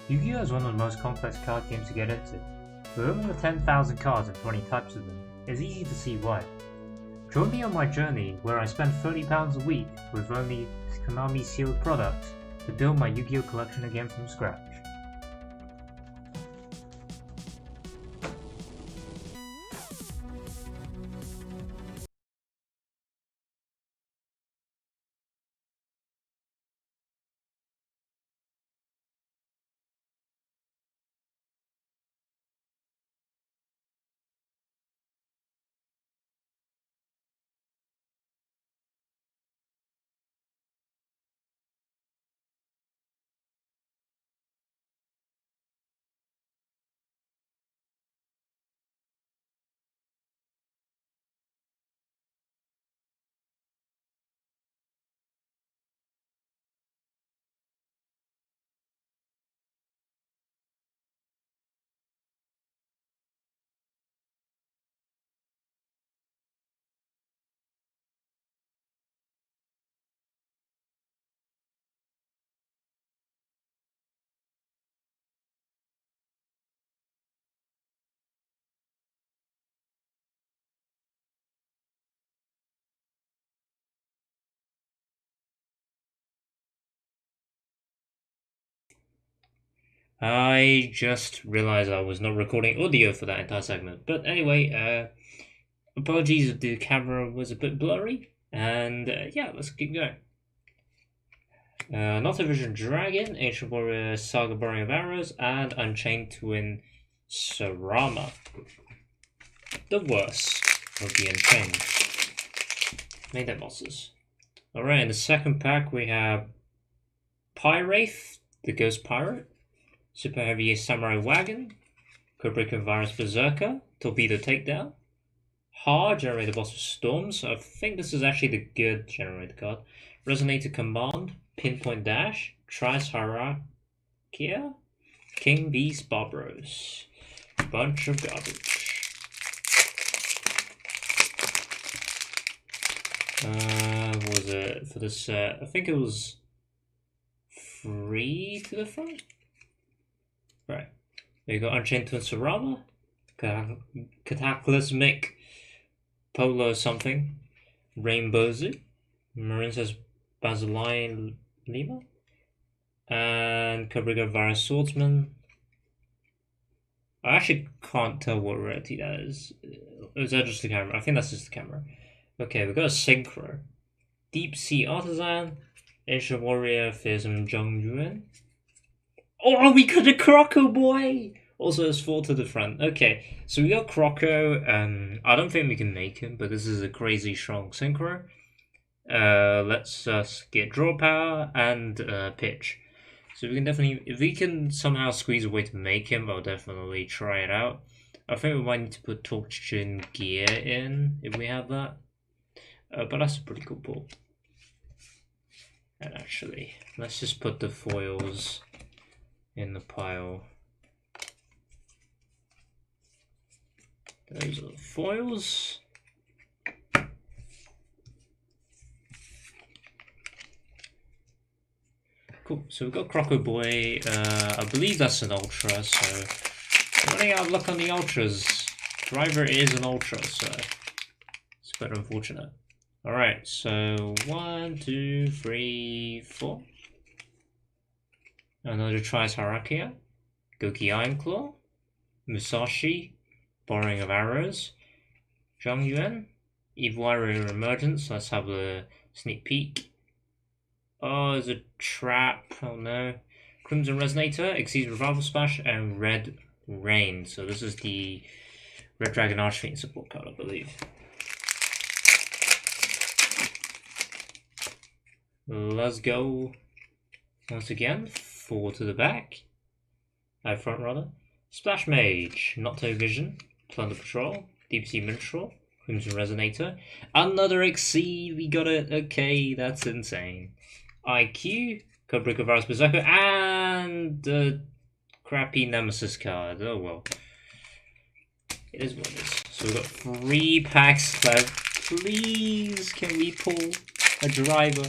Yu-Gi-Oh! Is one of the most complex card games to get into. With over 10,000 cards and 20 types of them, it's easy to see why. Join me on my journey where I spend £30 a week with only Konami sealed products to build my Yu-Gi-Oh! Collection again from scratch. I just realized I was not recording audio for that entire segment. But anyway, apologies if the camera was a bit blurry. And yeah, let's keep going. Not a Vision Dragon, Ancient Warrior Saga Boring of Arrows, and Unchained Twin Sarama. The worst of the Unchained. Made them bosses. Alright, in the second pack we have Pyraith, the Ghost Pirate, Super Heavy Samurai Wagon, Codebreaker Virus Berserker, Torpedo Takedown, Generator Boss of Storms. I think this is actually the good generator card. Resonator Command, Pinpoint Dash, Trice Hierarchia, King Beast Barbaros. Bunch of garbage. What was it for this set? I think it was 3 to the front. Right. There you go. Unchained Twin Sarama, Cataclysmic Polo something, Rainbow Zoo, Marine says Basiline Lima, and Cabriga Virus Swordsman. I actually can't tell what rarity that is. Is that just the camera? I think that's just the camera. Okay, we've got a Synchro, Deep Sea Artisan, Ancient Warrior, Fearsome Zhang Yuan. Oh, we got a Croco boy! Also, there's 4 to the front. Okay, so we got Croco. I don't think we can make him, but this is a crazy strong Synchro. Let's get Draw Power and Pitch. So we can definitely, if we can somehow squeeze a way to make him, I'll definitely try it out. I think we might need to put Torchin Gear in, if we have that. But that's a pretty cool pull. And actually, let's just put the foils in the pile. Those are the foils. Cool, so we've got Croco Boy. I believe that's an Ultra, so running out of luck on the Ultras. Driver is an Ultra, so it's quite unfortunate. Alright, so 1, 2, 3, 4. Another Trice Hierarchia, Goki Ironclaw, Musashi, Borrowing of Arrows, Zhang Yuan, Evil Warrior Emergence. Let's have a sneak peek. Oh, there's a trap. Oh no. Crimson Resonator, Exceed Revival Splash, and Red Rain. So this is the Red Dragon Archfiend support card, I believe. Let's go. Once again, 4 to the back. Front runner. Splash Mage, Nocto Vision, Plunder Patrol, Deep Sea Minstrel, Crimson Resonator. Another Exceed, we got it. Okay, that's insane. IQ, Codebreaker Virus Berserker, and the crappy Nemesis card. Oh well. It is what it is. So we've got 3 packs left. Please, can we pull a driver?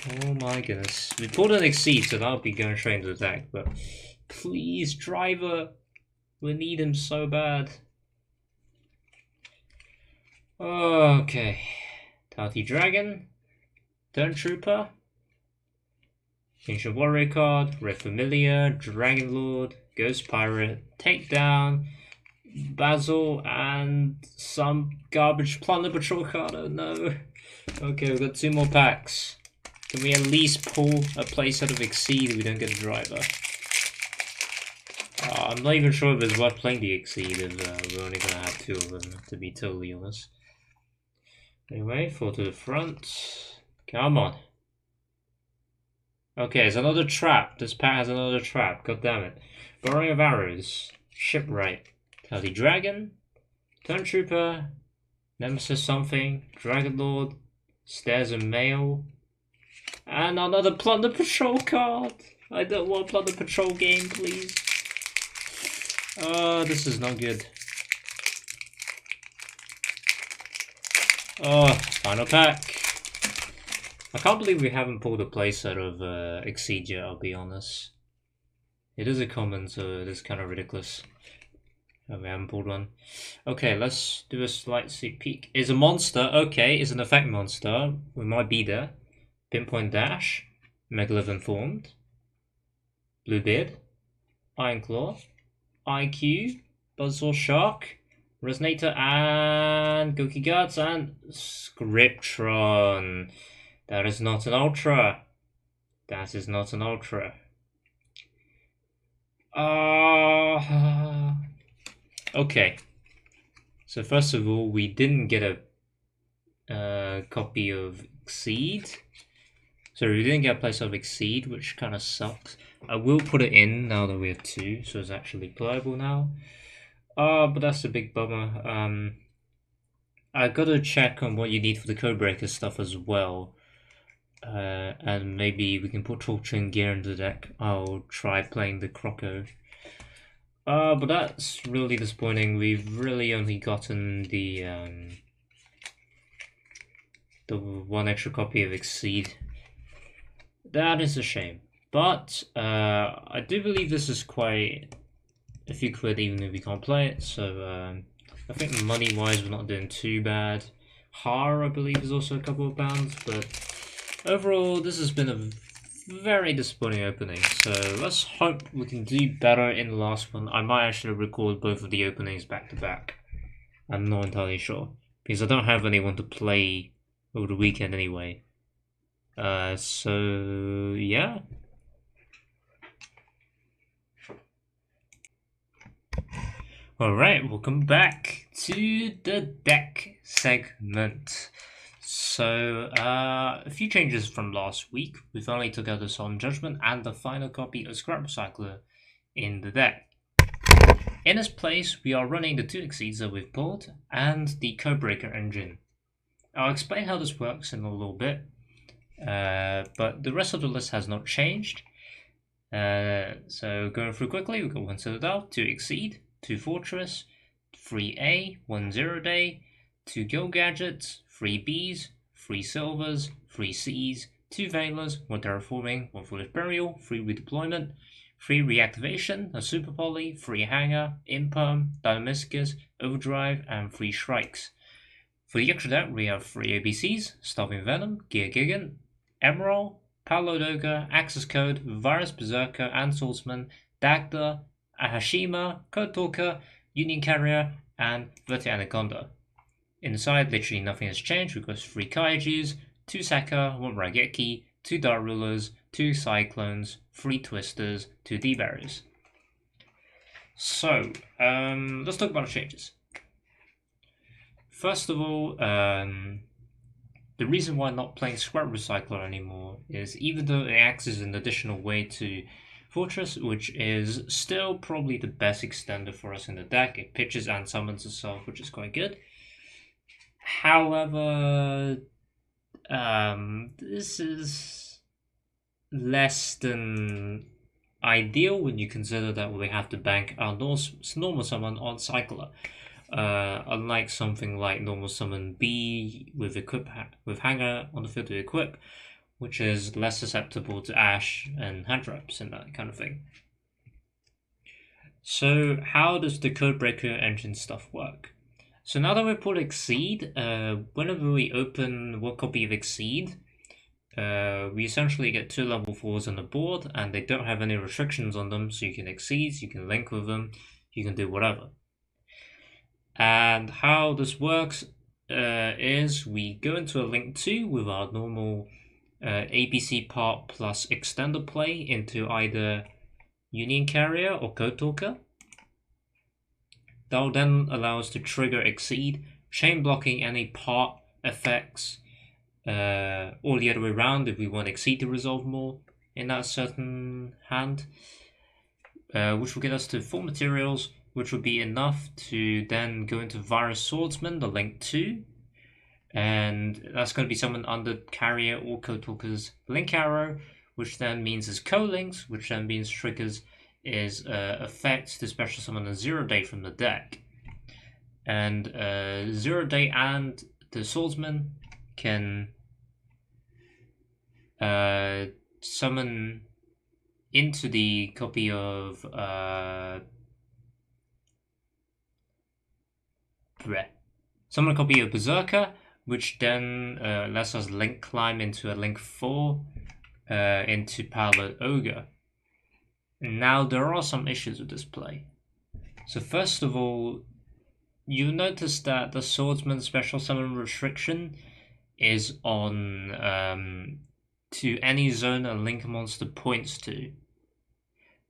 Oh my goodness. We pulled an Exceed, so that'll be going straight into the deck, but please, driver. We need him so bad. Okay. Tati Dragon. Turn Trooper. Ancient Warrior card. Red Familiar. Dragon Lord. Ghost Pirate. Takedown. Basil. And some garbage Plunder Patrol card. Oh no. Okay, we've got 2 more packs. Can we at least pull a playset of Exceed if we don't get a driver? I'm not even sure if it's worth playing the Exceed if we're only going to have 2 of them, to be totally honest. Anyway, 4 to the front. Come on. Okay, it's another trap. This pack has another trap. God damn it. Burrowing of Arrows. Shipwright. Tally Dragon. Turn Trooper. Nemesis something. Dragon Lord. Stairs and Mail. And another Plunder Patrol card. I don't want Plunder Patrol game, please. Oh, this is not good. Oh, final pack. I can't believe we haven't pulled a playset of Exceed yet, I'll be honest. It is a common, so it is kind of ridiculous. Oh, we haven't pulled one. Okay, let's do a slight sneak peek. Is a monster, okay, is an effect monster. We might be there. Pinpoint Dash, Megalith Informed, Bluebeard, Ironclaw, IQ, Buzzsaw Shark, Resonator, and Goki Guts, and Scriptron. That is not an Ultra. That is not an Ultra. Okay. So first of all, we didn't get a copy of Exceed. So we didn't get a place of Exceed, which kind of sucks. I will put it in now that we have 2, so it's actually playable now. But that's a big bummer. I gotta check on what you need for the Codebreaker stuff as well. And maybe we can put Torturing Gear in the deck. I'll try playing the Croco. But that's really disappointing. We've really only gotten the 1 extra copy of Exceed. That is a shame. But I do believe this is quite a few quid even if we can't play it. So I think money-wise we're not doing too bad. Har, I believe, is also a couple of pounds. But overall, this has been a very disappointing opening. So let's hope we can do better in the last one. I might actually record both of the openings back to back. I'm not entirely sure. Because I don't have anyone to play over the weekend anyway. So yeah. Alright, welcome back to the deck segment. So, a few changes from last week. We finally took out the Solemn Judgment and the final copy of Scrap Recycler in the deck. In its place, we are running the 2 Exceeds that we've pulled and the Codebreaker engine. I'll explain how this works in a little bit, but the rest of the list has not changed. So going through quickly, we've got 1 Citadel, 2 Exceed, 2 Fortress, 3 A, 1 Zero Day, 2 Guild Gadgets, 3 Bs, 3 Silvers, 3 Cs, 2 Veilers, 1 Terraforming, 1 Foolish Burial, 3 Redeployment, 3 Reactivation, a Super Poly, 3 Hanger, Imperm, Dynamiscus, Overdrive, and 3 Shrikes. For the extra deck, we have 3 ABCs, Starving Venom, Gear Gigant, Emerald, Palodoga, Access Code, Virus Berserker, and Swordsman, Dagda, Ahashima, Code Talker, Union Carrier, and Verti Anaconda. Inside, literally nothing has changed. We've got 3 Kaijus, 2 Sekka, 1 Raigeki, 2 Dark Rulers, 2 Cyclones, 3 Twisters, 2 D-Barriers. So, let's talk about the changes. First of all, the reason why I'm not playing Scrap Recycler anymore is even though it acts as an additional way to Fortress, which is still probably the best extender for us in the deck. It pitches and summons itself, which is quite good. However, this is less than ideal when you consider that we have to bank our normal summon on Cycler. Unlike something like normal summon B with Hanger on the field to equip, which is less susceptible to Ash and hand traps and that kind of thing. So how does the Codebreaker engine stuff work? So now that we put Exceed, whenever we open one copy of Exceed, we essentially get 2 level 4s on the board, and they don't have any restrictions on them, so you can Exceed, you can link with them, you can do whatever. And how this works is we go into a link 2 with our normal ABC part plus extender play into either Union Carrier or Code Talker. That will then allow us to trigger Exceed, chain blocking any part effects, or the other way around if we want Exceed to resolve more in that certain hand, which will get us to 4 materials, which will be enough to then go into Virus Swordsman, the link 2, and that's going to be summoned under Carrier or Code Talker's Link Arrow, which then means is co-links, which then means triggers is effects to special summon a 0 day from the deck. And 0 day and the Swordsman can summon into the copy of summon a copy of Berserker, which then lets us link climb into a link 4 into Pilot Ogre. Now, there are some issues with this play. So first of all, you notice that the Swordsman special summon restriction is on to any zone a link monster points to.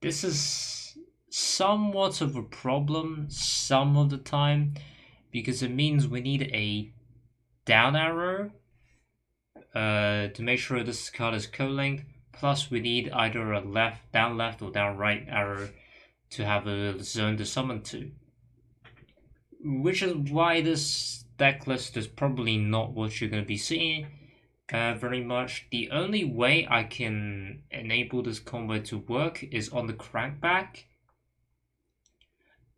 This is somewhat of a problem some of the time, because it means we need a down arrow to make sure this card is co-linked. Plus, we need either a down left or down right arrow to have a zone to summon to. Which is why this deck list is probably not what you're going to be seeing very much. The only way I can enable this combo to work is on the crackback,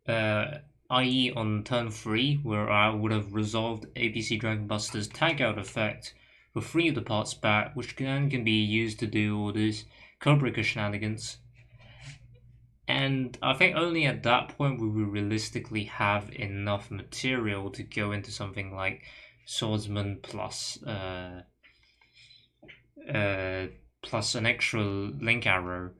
i.e. on turn 3, where I would have resolved ABC Dragon Buster's tag out effect for 3 of the parts back, which can be used to do all these Codebreaker shenanigans. And I think only at that point will we realistically have enough material to go into something like Swordsman plus plus an extra link arrow.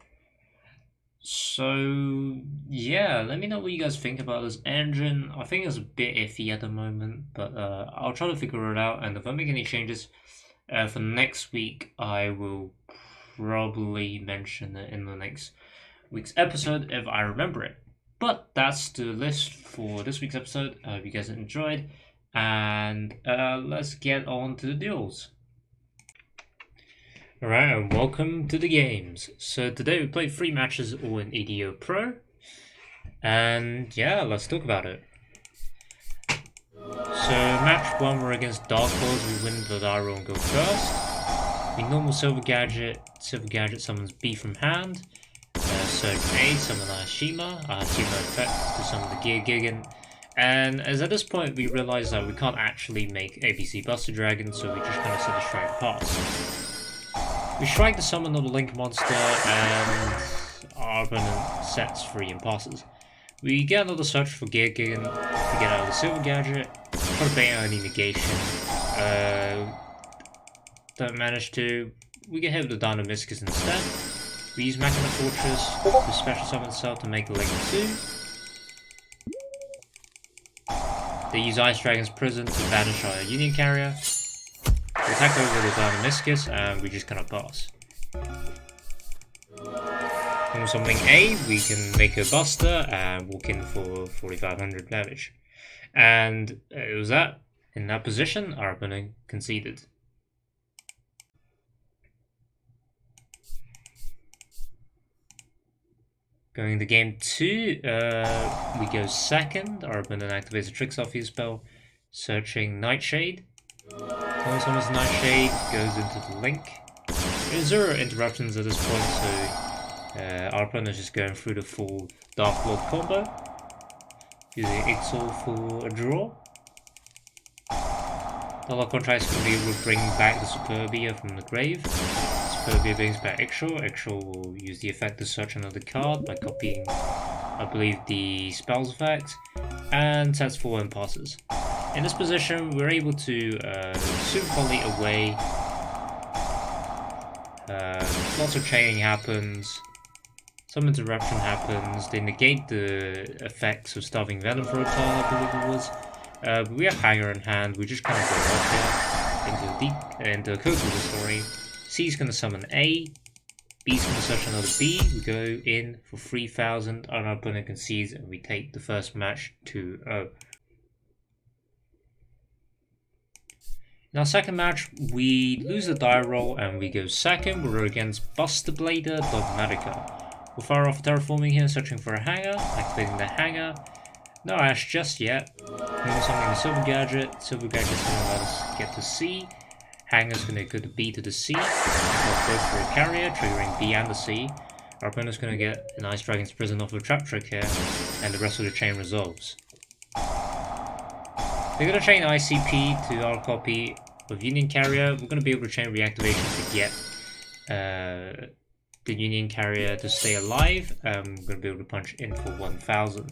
So yeah, let me know what you guys think about this engine. I think it's a bit iffy at the moment, but I'll try to figure it out, and if I make any changes for next week, I will probably mention it in the next week's episode if I remember it. But that's the list for this week's episode. I hope you guys enjoyed, and let's get on to the duels. Alright, and welcome to the games. So today we played 3 matches all in ETCO Pro, and yeah, let's talk about it. So match 1 we're against Dark Lords. We win the Dairo and go first. We normal Silver Gadget summons B from hand. Search A, summon Ashima effect to summon the Gear Gigant. And as at this point we realize that we can't actually make ABC Buster Dragon, so we just kind of set a strike pass. We strike the summon of the Link monster, and our opponent sets free and passes. We get another search for Gear Gigant to get out of the Silver Gadget, try to bait out any negation. Don't manage to. We get hit with the Dynamiscus instead. We use Machina Fortress to special summon itself to make a Link 2. They use Ice Dragon's Prison to banish our Union Carrier. We attack over the Dynamiscus, and we just cannot pass. From summoning A, we can make a Buster and walk in for 4500 damage. And it was that. In that position, our opponent conceded. Going to game 2, we go second. Our opponent activates a Tricksophia spell, searching Nightshade. When summons Nightshade, goes into the link. There's 0 interruptions at this point, so our opponent is just going through the full Dark Lord combo, using Ixal for a draw. Dollar Contract is going to be able to bring back the Superbia from the grave. Superbia brings back Yugioh. Yugioh will use the effect to search another card by copying, I believe, the spell's effect, and sets 4 and passes. In this position, we're able to Super Volley away. Lots of chaining happens. Some interruption happens. They negate the effects of Starving Venom for a turn, I believe it was. But we have Hanger in hand. We just kind of go up here into Code Builder, sorry. C's going to summon A. B's going to search another B. We go in for 3,000. Our opponent concedes, and we take the first match 2-0. In our second match, we lose the die roll and we go second. We're against Buster Blader Dogmatica. We'll fire off terraforming here, searching for a hanger, activating the hanger. No ash just yet. We're summoning the Silver Gadget. Silver Gadget's going to let us get to C. Hanger's going to go to B to the C. We'll go for a carrier, triggering B and the C. Our opponent's going to get an Ice Dragon's Prison off of a Trap Trick here, and the rest of the chain resolves. We're going to chain ICP to our copy of Union Carrier. We're going to be able to chain reactivation to get the Union Carrier to stay alive. We're going to be able to punch in for 1,000.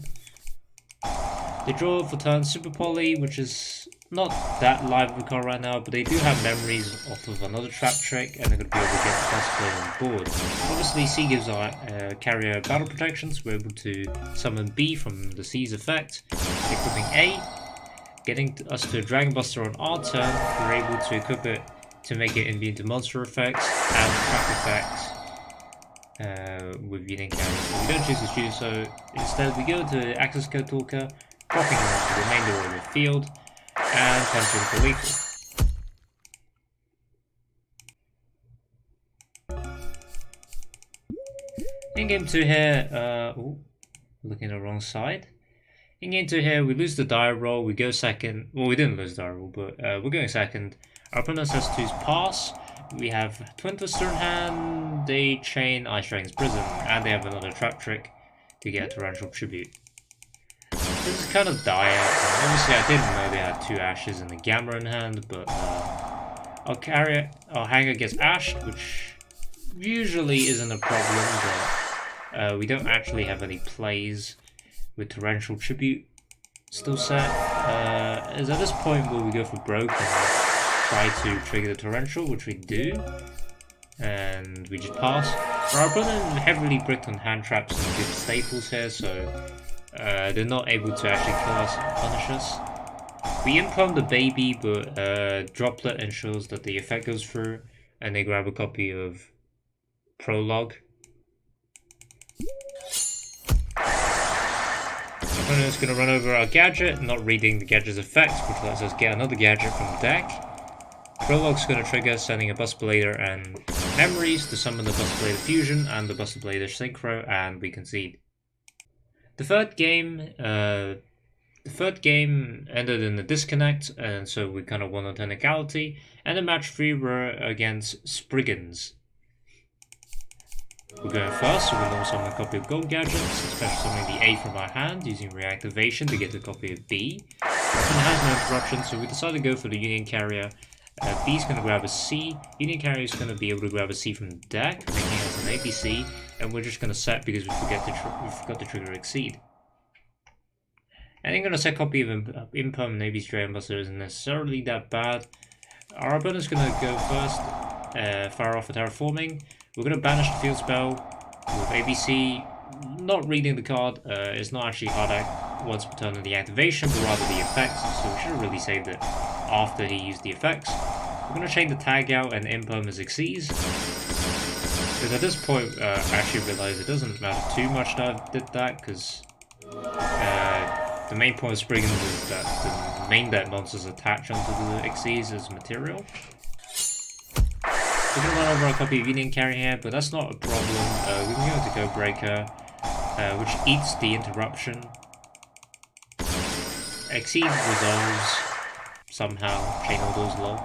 They draw for turn Super Poly, which is not that live of a card right now, but they do have memories off of another Trap Trick, and they're going to be able to get the first player on board. Obviously, C gives our carrier battle protection, so we're able to summon B from the C's effect, equipping A. Getting us to a Dragon Buster on our turn, we're able to equip it to make it immune to monster effects and trap effects with Union Carrier. So we don't choose to do so. Instead, we go to Access Code Talker, dropping the remainder of the field, and punching for lethal. In game 2 here, looking at the wrong side. In game 2 here, we lose the die roll, we go second. Well, we didn't lose the die roll, but we're going second. Our opponent has to pass. We have Twin Twister in hand, they chain Ice Dragon's Prison, and they have another Trap Trick to get a Torrential Tribute. This is kind of dire. Obviously, I didn't know they had 2 ashes in the Gamma in hand, but our hanger gets ashed, which usually isn't a problem, but we don't actually have any plays with Torrential Tribute still set. Is at this point where we go for broke and try to trigger the Torrential, which we do, and we just pass. Our opponent heavily bricked on hand traps and good staples here, so they're not able to actually kill us and punish us. We improme the baby, but Droplet ensures that the effect goes through, and they grab a copy of Prologue. Our opponent's going to run over our gadget, not reading the gadget's effect, which lets us get another gadget from the deck. Prologue's going to trigger, sending a Buster Blader and memories to summon the Buster Blader Fusion and the Buster Blader Synchro, and we concede. The third game ended in a disconnect, and so we kind of won on technicality. And in match 3 we're against Spriggans. We're going first, so we'll normal summon a copy of Gold Gadgets, special summoning the A from our hand, using reactivation to get a copy of B. And it has no interruption, so we decide to go for the Union Carrier. B's going to grab a C, Union Carrier is going to be able to grab a C from the deck, making us an ABC, and we're just going to set because we forgot to trigger Exceed. And I'm going to set a copy of Imperm and AB's Dragon Buster isn't necessarily that bad. Our opponent's going to go first, fire off a Terraforming. We're going to banish the field spell with ABC, not reading the card. It's not actually hard act once per turn of the activation, but rather the effects, so we should have really saved it after he used the effects. We're going to chain the tag out and Imperm as Exceeds. Because at this point, I actually realized it doesn't matter too much that I did that, because the main point of Spriggans is that the main deck monsters attach onto the Exceeds as material. We're going to run over a copy of Union Carrier here, but that's not a problem. We can go into Code Breaker, which eats the interruption. Exceed resolves somehow, chain all those low.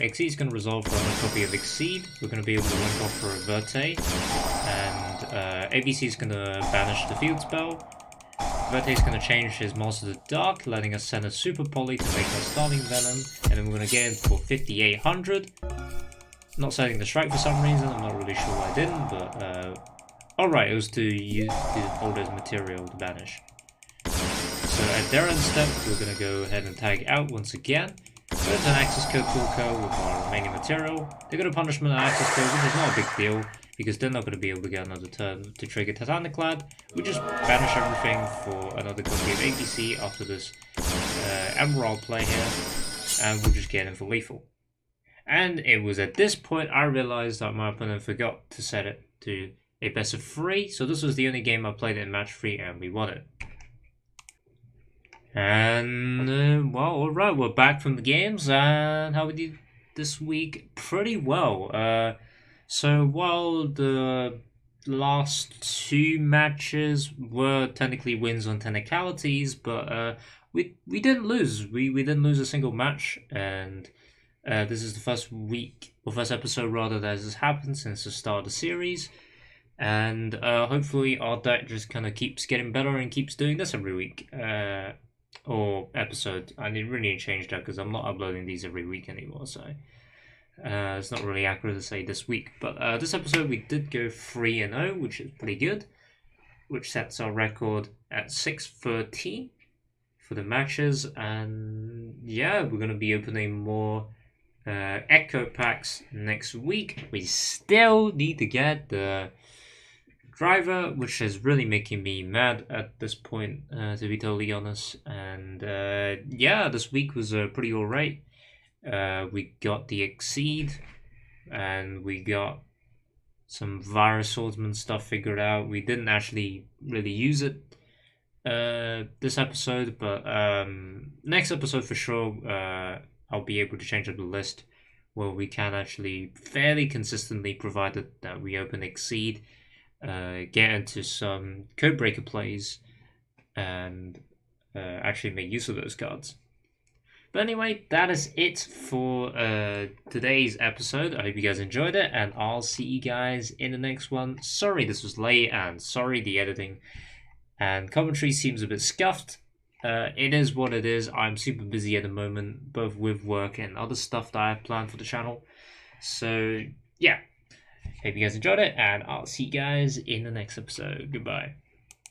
Exceed is going to resolve from a copy of Exceed. We're going to be able to link off for a Verte, and ABC is going to banish the field spell. Verte's gonna change his Monster to Dark, letting us send a Super Poly to make our Starving Venom, and then we're gonna get in for 5800. Not setting the strike for some reason, I'm not really sure why I didn't, but alright, it was to use to hold as material to banish. So at their end step, we're gonna go ahead and tag out once again. There's an access code toolco with our remaining material. They got a punishment and access code, which is not a big deal, because they're not going to be able to get another turn to trigger Titaniclad. We just banish everything for another copy of ABC after this Emerald play here, and we'll just get in for lethal. And it was at this point I realized that my opponent forgot to set it to a best of 3, so this was the only game I played in match 3 and we won it. And, well, alright, we're back from the games, and how we did this week? Pretty well. So while the last 2 matches were technically wins on technicalities, but we didn't lose. We didn't lose a single match, and this is the first week, or first episode rather, that has happened since the start of the series. And hopefully our deck just kind of keeps getting better and keeps doing this every week. Or episode. I didn't really change that because I'm not uploading these every week anymore, so it's not really accurate to say this week. But this episode we did go 3-0, which is pretty good, which sets our record at 6-13 for the matches. And yeah, we're going to be opening more ETCO packs next week. We still need to get the driver, which is really making me mad at this point, to be totally honest. And yeah, this week was pretty alright. We got the Exceed, and we got some Virus Swordsman stuff figured out. We didn't actually really use it this episode, but next episode for sure, I'll be able to change up the list where we can actually fairly consistently, provided that we open Exceed, get into some Codebreaker plays and actually make use of those cards. But anyway, that is it for today's episode. I hope you guys enjoyed it, and I'll see you guys in the next one. Sorry this was late, and sorry the editing and commentary seems a bit scuffed. It is what it is. I'm super busy at the moment, both with work and other stuff that I have planned for the channel. So yeah, hope you guys enjoyed it, and I'll see you guys in the next episode. Goodbye.